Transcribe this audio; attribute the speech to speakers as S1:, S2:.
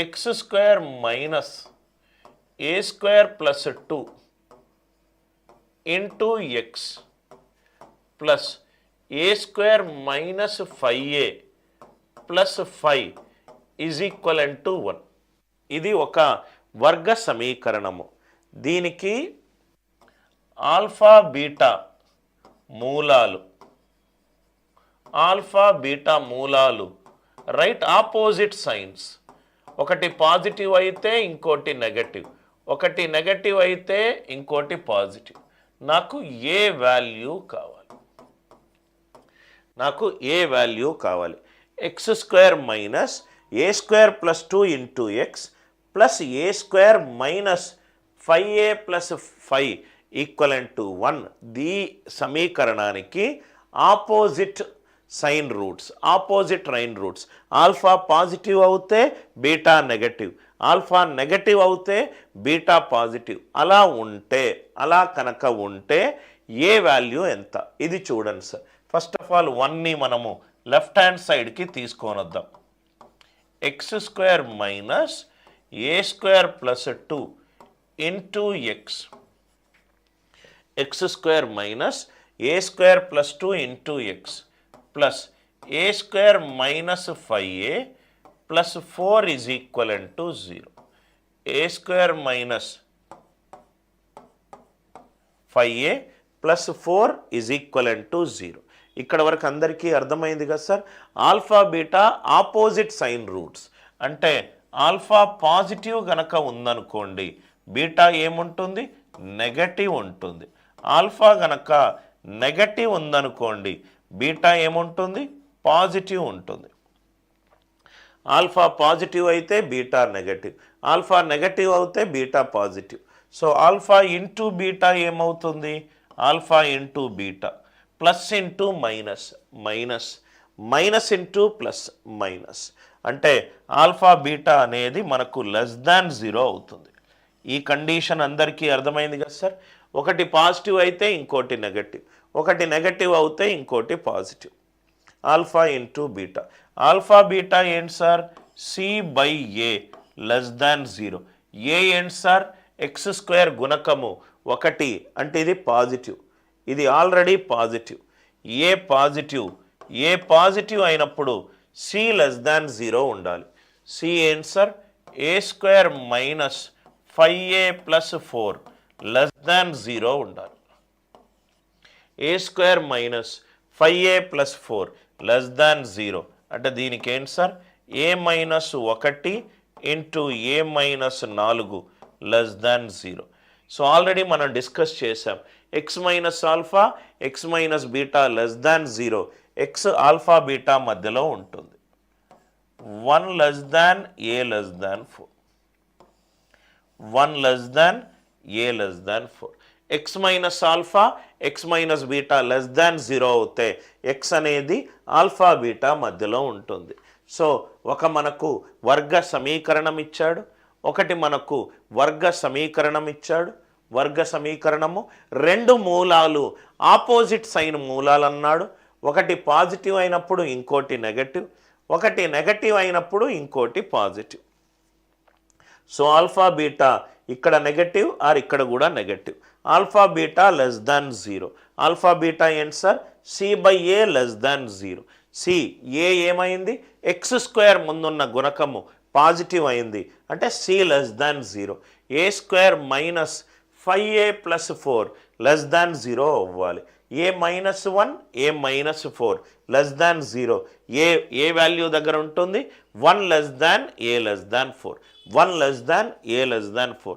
S1: X square minus a square plus 2 into x plus a square minus 5a plus 5 is equivalent to 1. ఇది ఒక వర్గ సమీకరణము. దీనికి alpha beta మూలాలు right opposite science. ఒకటి positive అయితే ఇంకోటి నెగటివ్, ఒకటి నెగటివ్ అయితే ఇంకోటి పాజిటివ్. నాకు ఏ వాల్యూ కావాలి. X square minus a square plus 2 into x plus a square minus 5a plus 5 equivalent to 1. దీ సమీకరణానికి opposite rain roots. Alpha positive అవుతే బీటా నెగటివ్, ఆల్ఫా నెగటివ్ అవుతే బీటా పాజిటివ్. అలా కనుక ఉంటే ఏ వాల్యూ ఎంత? ఇది చూడండి సార్. ఫస్ట్ ఆఫ్ ఆల్ 1ని మనము లెఫ్ట్ హ్యాండ్ సైడ్కి తీసుకొని వద్దాం. X square minus a square plus 2 into x square minus a square plus 2 into x plus a square minus 5a plus 4 is equivalent to 0. A square minus 5a plus 4 is equivalent to 0. ఇక్కడ వరకు అందరికీ అర్థమైంది కదా sir. Alpha beta opposite sign roots అంటే alpha positive గనక ఉందనుకోండి beta ఏముంటుంది? Negative ఉంటుంది. ఆల్ఫా గనక నెగటివ్ ఉందనుకోండి బీటా ఏముంటుంది? పాజిటివ్ ఉంటుంది. ఆల్ఫా పాజిటివ్ అయితే బీటా నెగటివ్, ఆల్ఫా నెగటివ్ అయితే beta positive. So alpha into beta ఏమవుతుంది? Alpha into beta plus into minus into plus minus అంటే ఆల్ఫా బీటా అనేది మనకు లెస్ దాన్ 0 అవుతుంది. ఈ కండిషన్ అందరికీ అర్థమైంది కదా సార్. ఒకటి పాజిటివ్ అయితే ఇంకోటి నెగటివ్, ఒకటి నెగటివ్ అవుతే ఇంకోటి positive. Alpha into beta. Alpha beta ఏంటి సార్? c/a less than 0. ఏ ఏంటి సార్? ఎక్స్ స్క్వేర్ గుణకము 1 అంటే ఇది పాజిటివ్, ఇది ఆల్రెడీ పాజిటివ్. ఏ పాజిటివ్ అయినప్పుడు c లెస్ దాన్ 0 ఉండాలి. c ఏంటి sir? A square minus 5a plus 4 less than 0 ఉండాలి. A square minus 5a plus 4 less than 0 అంటే దీనికి ఏంటి sir? A minus 1 into a minus 4 less than 0. So already మనం discuss చేసాం. X minus alpha, x minus beta less than 0, x alpha beta మధ్యలో ఉంటుంది. 1 less than a less than 4, 1 less than a less than 4. X minus alpha, x minus beta less than 0 అవుతే X అనేది alpha beta మధ్యలో ఉంటుంది. So ఒక మనకు వర్గ సమీకరణం ఇచ్చాడు, ఒకటి మనకు వర్గ సమీకరణం ఇచ్చాడు. వర్గ సమీకరణము 2 మూలాలు ఆపోజిట్ సైన్ మూలాలు అన్నాడు. ఒకటి పాజిటివ్ అయినప్పుడు ఇంకోటి నెగటివ్, ఒకటి నెగటివ్ అయినప్పుడు ఇంకోటి పాజిటివ్. సో ఆల్ఫా బీటా ఇక్కడ నెగటివ్ ఆర్ ఇక్కడ కూడా negative. Alpha beta less than 0. Alpha beta ఏంటి sir? c/a less than 0. A ఏమైంది? ఎక్స్ స్క్వేర్ ముందున్న గుణకము పాజిటివ్ అయింది అంటే c less than 0. A square minus 5a plus 4 less than 0 అవ్వాలి. A minus 1, a minus 4 less than 0. A value దగ్గర ఉంటుంది? 1 less than a less than 4, 1 less than a less than 4.